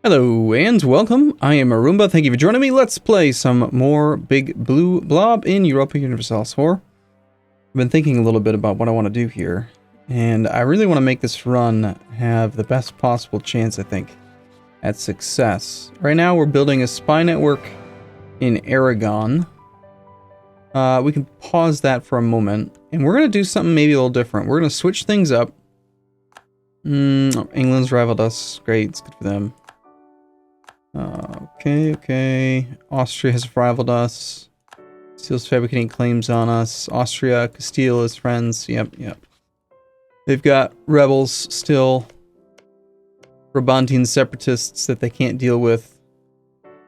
Hello and welcome, I am Arumba, thank you for joining me. Let's play some more Big Blue Blob in Europa Universalis IV. I've been thinking a little bit about what I want to do here, and I really want to make this run have the best possible chance, I think, at success. Right now we're building a spy network in Aragon. We can pause that for a moment, and we're going to do something maybe a little different. We're going to switch things up. England's rivaled us, great, it's good for them. Okay. Austria has rivaled us. Castile's fabricating claims on us. Austria, Castile is friends. Yep. They've got rebels still. Brabantine separatists that they can't deal with.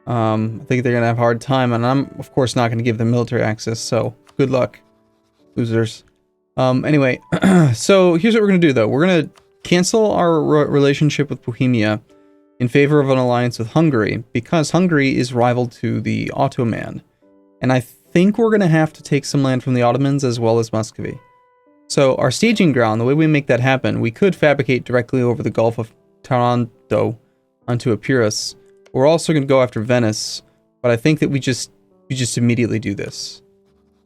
I think they're going to have a hard time, and I'm, of course, not going to give them military access, so good luck, losers. Anyway, so here's what we're going to do, though. We're going to cancel our relationship with Bohemia in favor of an alliance with Hungary, because Hungary is rival to the Ottoman. And I think we're going to have to take some land from the Ottomans as well as Muscovy. So our staging ground, the way we make that happen, we could fabricate directly over the Gulf of Taranto onto Epirus. We're also going to go after Venice, but I think that we just immediately do this.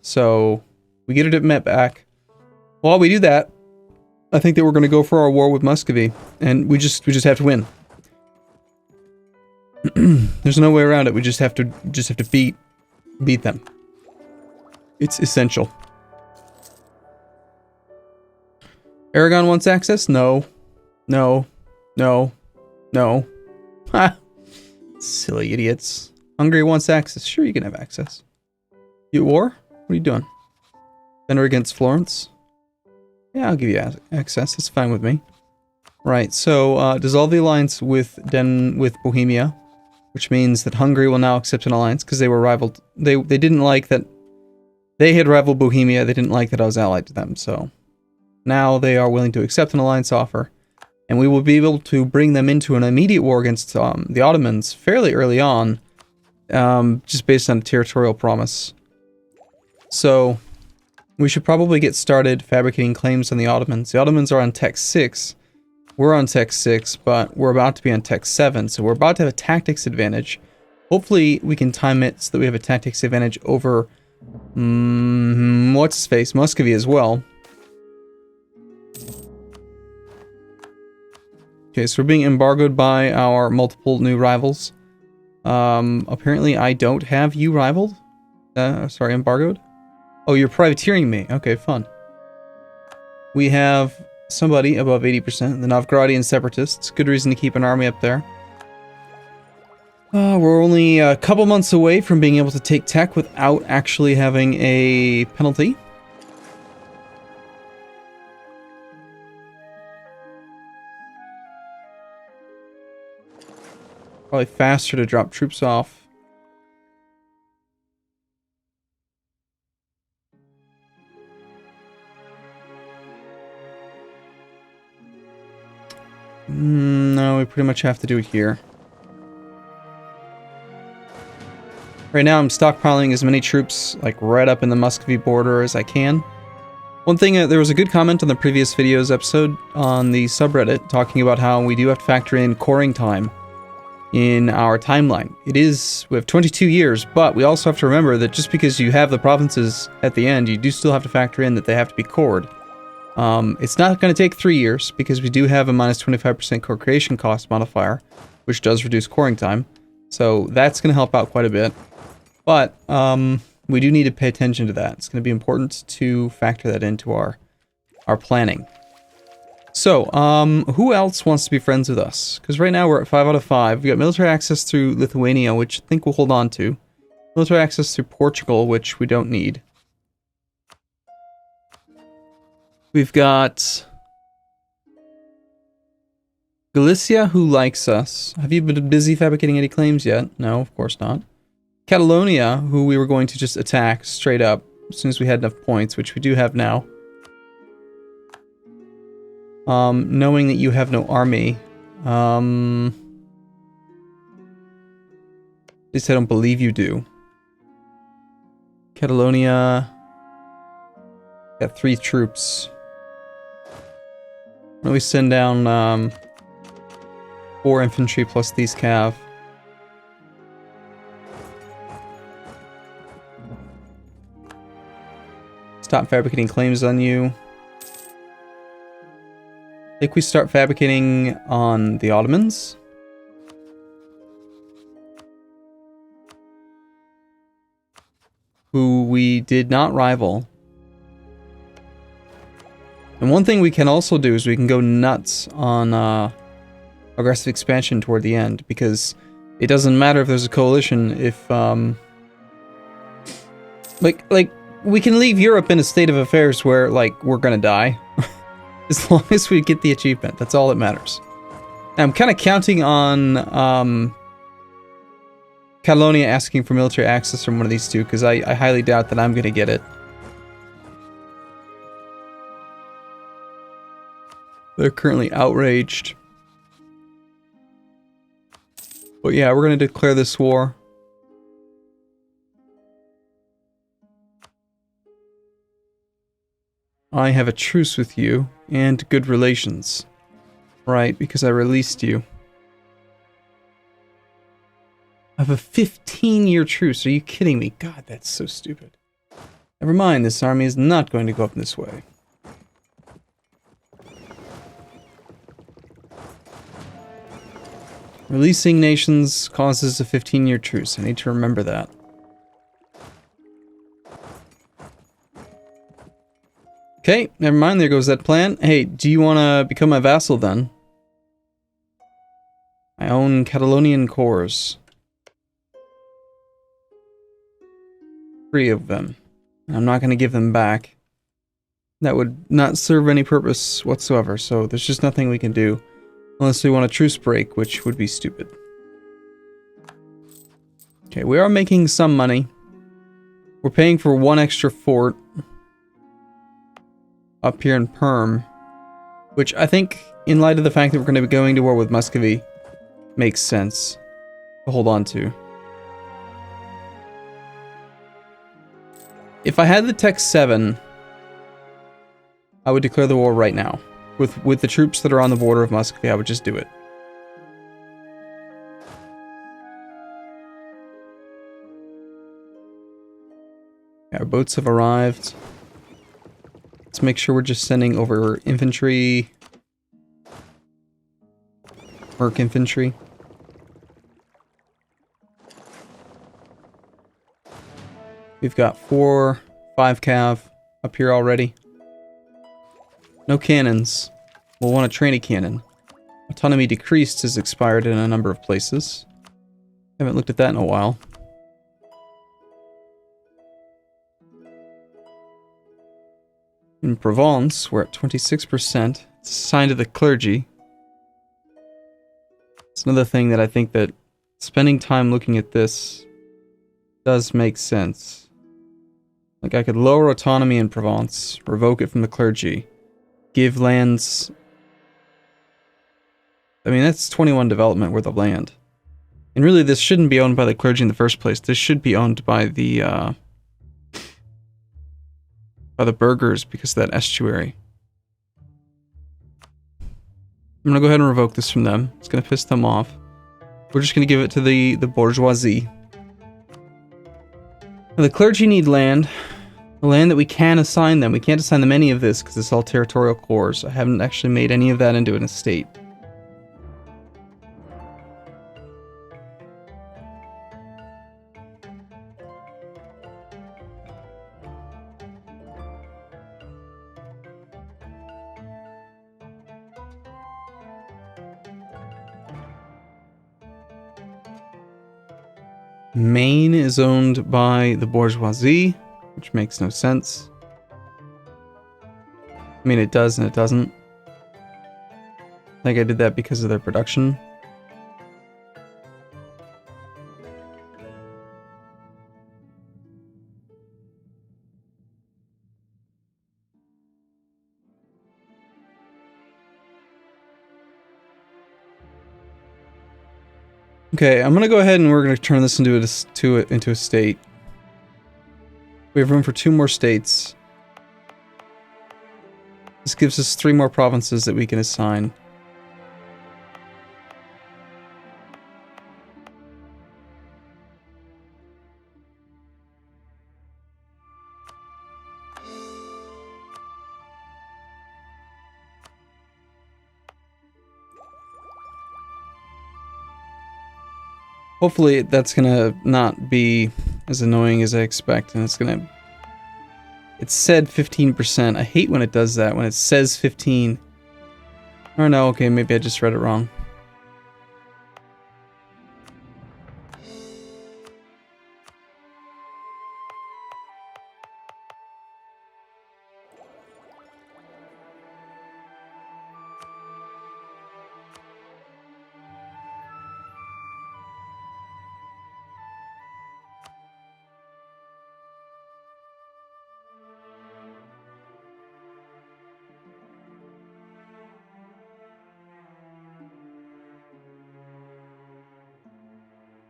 So we get it met back. While we do that, I think that we're going to go for our war with Muscovy, and we just have to win. There's no way around it. We just have to beat them. It's essential. Aragon wants access? No. Ha! Silly idiots. Hungary wants access. Sure, you can have access. You at war? What are you doing? Defender against Florence? Yeah, I'll give you access. That's fine with me. Right, so dissolve the alliance with Bohemia, which means that Hungary will now accept an alliance because they were rivaled. They didn't like that. They had rivaled Bohemia. They didn't like that I was allied to them. So now they are willing to accept an alliance offer, and we will be able to bring them into an immediate war against the Ottomans fairly early on, just based on a territorial promise. So we should probably get started fabricating claims on the Ottomans. The Ottomans are on Tech 6. We're on Tech 6, but we're about to be on Tech 7, so we're about to have a tactics advantage. Hopefully, we can time it so that we have a tactics advantage over, what's-his-face, Muscovy as well. Okay, so we're being embargoed by our multiple new rivals. Apparently, I don't have you rivaled. Sorry, embargoed? Oh, you're privateering me. Okay, fun. We have somebody above 80%, the Novgorodian separatists. Good reason to keep an army up there. We're only a couple months away from being able to take tech without actually having a penalty. Probably faster to drop troops off. No, we pretty much have to do it here. Right now I'm stockpiling as many troops like right up in the Muscovy border as I can. One thing, there was a good comment on the previous video's episode on the subreddit talking about how we do have to factor in coring time in our timeline. We have 22 years, but we also have to remember that just because you have the provinces at the end, you do still have to factor in that they have to be cored. It's not going to take 3 years, because we do have a minus 25% core creation cost modifier, which does reduce coring time. So that's going to help out quite a bit. But we do need to pay attention to that. It's going to be important to factor that into our planning. So, who else wants to be friends with us? Because right now we're at 5 out of 5. We got military access through Lithuania, which I think we'll hold on to. Military access through Portugal, which we don't need. We've got Galicia, who likes us. Have you been busy fabricating any claims yet? No, of course not. Catalonia, who we were going to just attack straight up as soon as we had enough points, which we do have now. Knowing that you have no army. At least I don't believe you do. Catalonia got 3 troops. Why don't we send down 4 infantry plus these cav. Stop fabricating claims on you. I think we start fabricating on the Ottomans. Who we did not rival. And one thing we can also do is we can go nuts on aggressive expansion toward the end, because it doesn't matter if there's a coalition if like we can leave Europe in a state of affairs where like we're gonna die. As long as we get the achievement, that's all that matters. And I'm kind of counting on Catalonia asking for military access from one of these two, because I highly doubt that I'm gonna get it. They're currently outraged. But yeah, we're gonna declare this war. I have a truce with you and good relations. Right, because I released you. I have a 15-year truce. Are you kidding me? God, that's so stupid. Never mind, this army is not going to go up this way. Releasing nations causes a 15-year truce. I need to remember that. Okay, never mind, there goes that plan. Hey, do you want to become my vassal then? I own Catalonian cores. 3 of them. I'm not going to give them back. That would not serve any purpose whatsoever, so there's just nothing we can do. Unless we want a truce break, which would be stupid. Okay, we are making some money. We're paying for 1 extra fort. Up here in Perm. Which I think, in light of the fact that we're going to be going to war with Muscovy, makes sense to hold on to. If I had the Tech 7, I would declare the war right now. With the troops that are on the border of Muscovy, I would just do it. Our boats have arrived. Let's make sure we're just sending over infantry. Merc infantry. We've got 4, 5 cav up here already. No cannons. We'll want to train a cannon. Autonomy decreased has expired in a number of places. Haven't looked at that in a while. In Provence, we're at 26%. It's assigned to the clergy. It's another thing that I think that spending time looking at this does make sense. Like, I could lower autonomy in Provence, revoke it from the clergy, give lands... I mean, that's 21 development worth of land. And really, this shouldn't be owned by the clergy in the first place. This should be owned by the burghers because of that estuary. I'm gonna go ahead and revoke this from them. It's gonna piss them off. We're just gonna give it to the bourgeoisie. Now, the clergy need land. The land that we can assign them. We can't assign them any of this because it's all territorial cores. I haven't actually made any of that into an estate. Maine is owned by the bourgeoisie, which makes no sense. I mean, it does and it doesn't. I think I did that because of their production. Okay, I'm gonna go ahead and we're gonna turn this into a state. We have room for 2 more states. This gives us 3 more provinces that we can assign. Hopefully that's gonna not be as annoying as I expect, and it's gonna... It said 15%. I hate when it does that, when it says 15. Or no, okay, maybe I just read it wrong.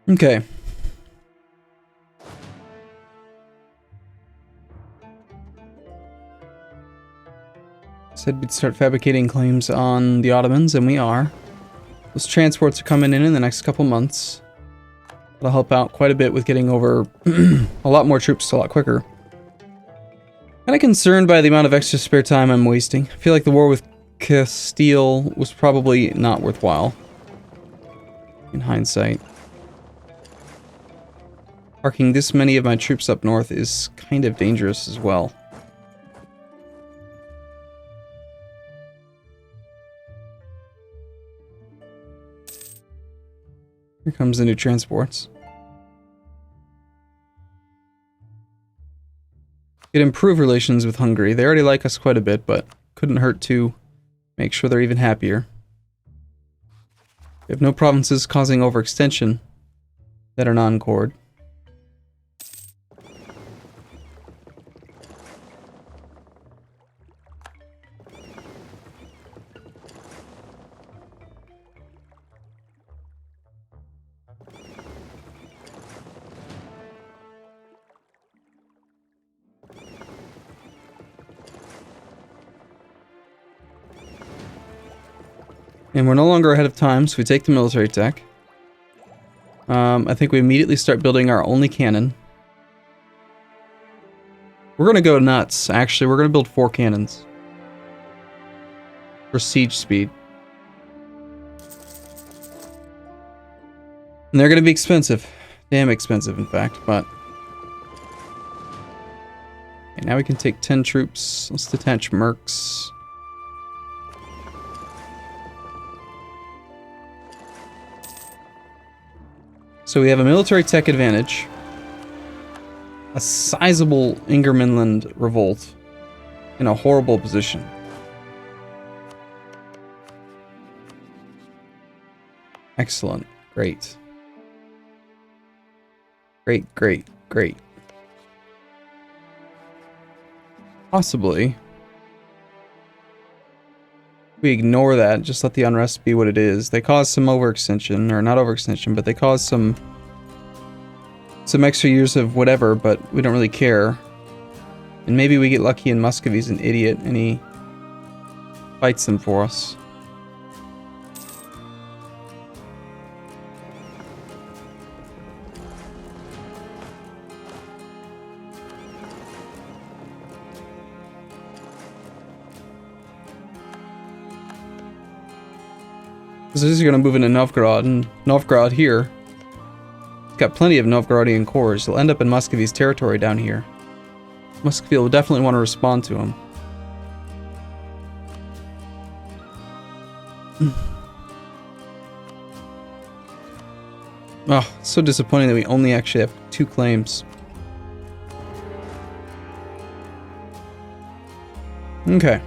Okay. Said we'd start fabricating claims on the Ottomans, and we are. Those transports are coming in the next couple months. That'll help out quite a bit with getting over a lot more troops a lot quicker. Kinda concerned by the amount of extra spare time I'm wasting. I feel like the war with Castile was probably not worthwhile. In hindsight. Parking this many of my troops up north is kind of dangerous as well. Here comes the new transports. Could improve relations with Hungary. They already like us quite a bit, but couldn't hurt to make sure they're even happier. We have no provinces causing overextension that are non-cord. And we're no longer ahead of time, so we take the military tech. I think we immediately start building our only cannon. We're gonna go nuts, actually. We're gonna build 4 cannons. For siege speed. And they're gonna be expensive. Damn expensive, in fact, but... Okay, now we can take 10 troops. Let's detach mercs. So we have a military tech advantage, a sizable Ingermanland revolt, in a horrible position. Excellent. Great. Great, great, great. Possibly, we ignore that, just let the unrest be what it is. They cause some overextension, or not overextension, but they cause some extra years of whatever, but we don't really care. And maybe we get lucky and Muscovy's an idiot and he fights them for us. So this is going to move into Novgorod, and Novgorod here, it's got plenty of Novgorodian cores. They'll end up in Muscovy's territory down here. Muscovy will definitely want to respond to him. Oh, so disappointing that we only actually have 2 claims. Okay.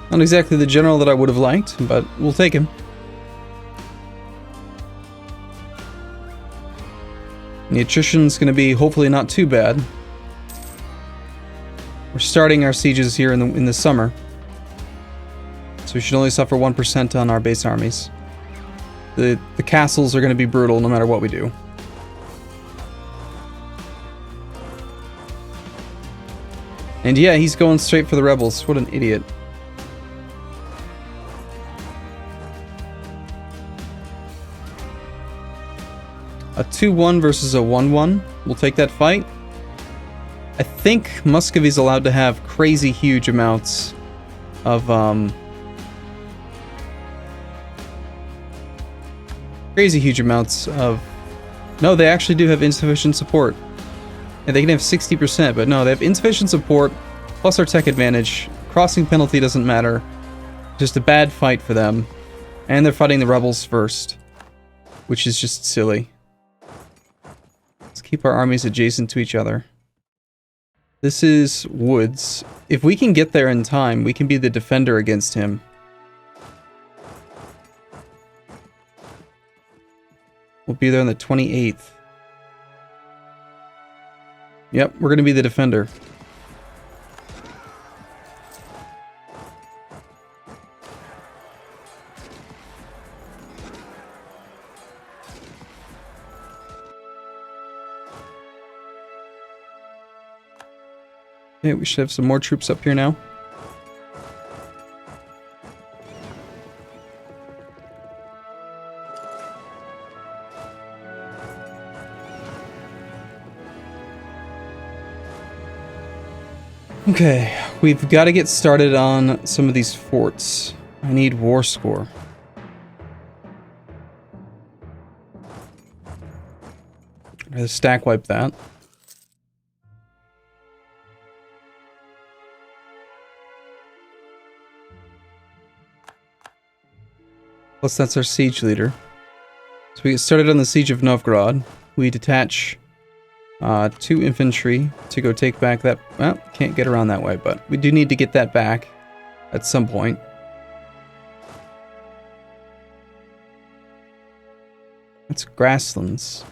Not exactly the general that I would have liked, but we'll take him. The attrition's going to be hopefully not too bad. We're starting our sieges here in the summer, so we should only suffer 1% on our base armies. The castles are going to be brutal no matter what we do. And yeah, he's going straight for the rebels. What an idiot. A 2-1 versus a 1-1. We'll take that fight. I think Muscovy's allowed to have crazy huge amounts of, No, they actually do have insufficient support. And they can have 60%, but no, they have insufficient support, plus our tech advantage. Crossing penalty doesn't matter. Just a bad fight for them. And they're fighting the rebels first, which is just silly. Let's keep our armies adjacent to each other. This is woods. If we can get there in time, we can be the defender against him. We'll be there on the 28th. Yep, we're going to be the defender. Okay, we should have some more troops up here now. Okay, we've got to get started on some of these forts. I need war score. Let's stack wipe that. Plus that's our siege leader. So we get started on the siege of Novgorod. We detach 2 infantry to go take back that... Well, can't get around that way, but we do need to get that back at some point. That's grasslands.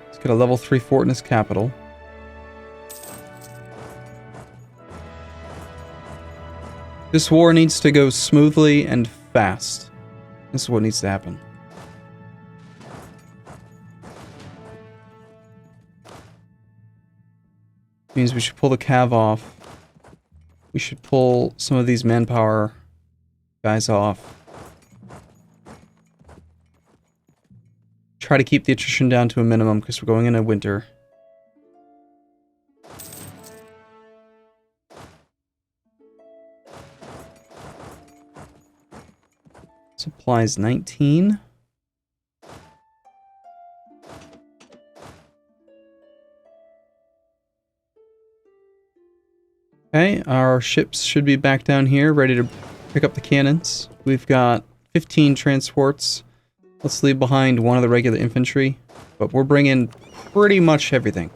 Let's get a level 3 fort in his capital. This war needs to go smoothly and fast. This is what needs to happen. Means we should pull the cav off. We should pull some of these manpower guys off. Try to keep the attrition down to a minimum because we're going into winter. Supplies 19. Okay, our ships should be back down here, ready to pick up the cannons. We've got 15 transports. Let's leave behind one of the regular infantry, but we're bringing pretty much everything.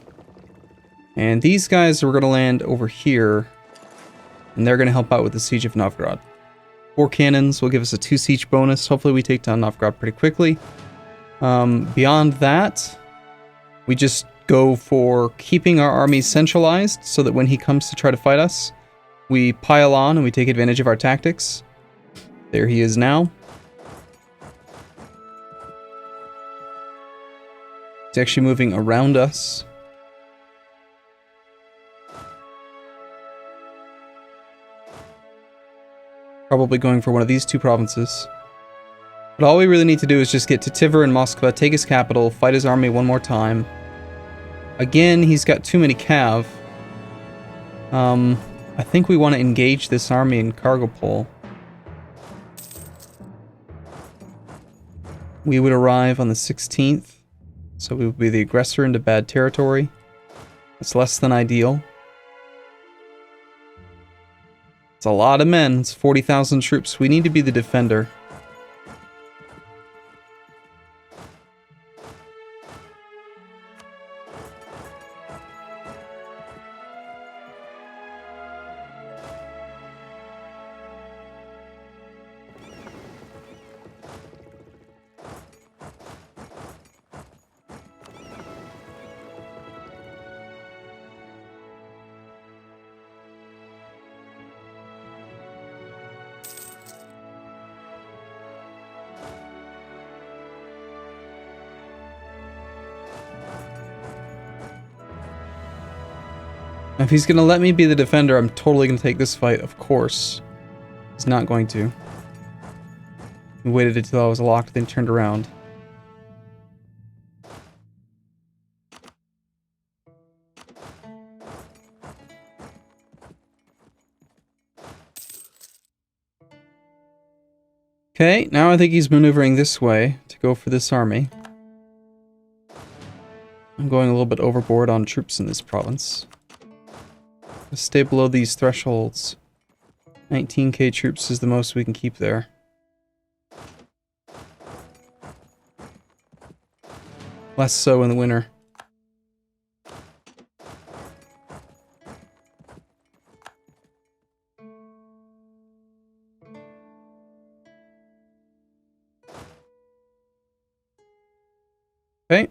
And these guys are going to land over here, and they're going to help out with the siege of Novgorod. 4 cannons will give us a 2 siege bonus. Hopefully we take down Novgorod pretty quickly. Beyond that, we just go for keeping our armies centralized so that when he comes to try to fight us, we pile on and we take advantage of our tactics. There he is now. He's actually moving around us. Probably going for one of these 2 provinces. But all we really need to do is just get to Tver and Moskva, take his capital, fight his army one more time. Again, he's got too many cav. I think we want to engage this army in Kargopol. We would arrive on the 16th, so we would be the aggressor into bad territory. That's less than ideal. It's a lot of men. It's 40,000 troops. We need to be the defender. If he's gonna let me be the defender, I'm totally gonna take this fight, of course. He's not going to. He waited until I was locked, then turned around. Okay, now I think he's maneuvering this way to go for this army. I'm going a little bit overboard on troops in this province. Let's stay below these thresholds. 19k troops is the most we can keep there. Less so in the winter. Okay.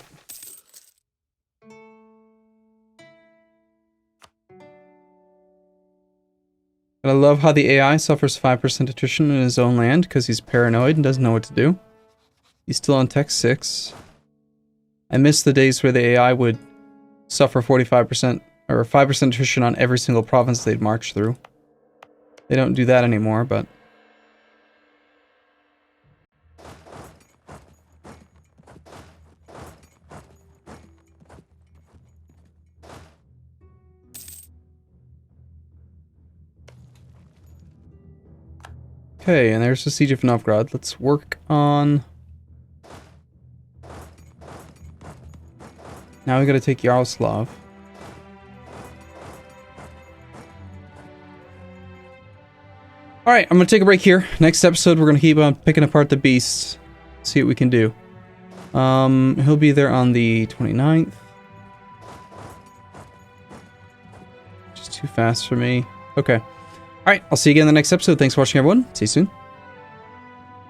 But I love how the AI suffers 5% attrition in his own land because he's paranoid and doesn't know what to do. He's still on Tech 6. I miss the days where the AI would suffer 45% or 5% attrition on every single province they'd march through. They don't do that anymore, but... Okay, and there's the Siege of Novgorod. Let's work on... Now we gotta take Yaroslav. Alright, I'm gonna take a break here. Next episode, we're gonna keep on picking apart the beasts. See what we can do. He'll be there on the 29th. Just too fast for me. Okay. Alright, I'll see you again in the next episode. Thanks for watching, everyone. See you soon.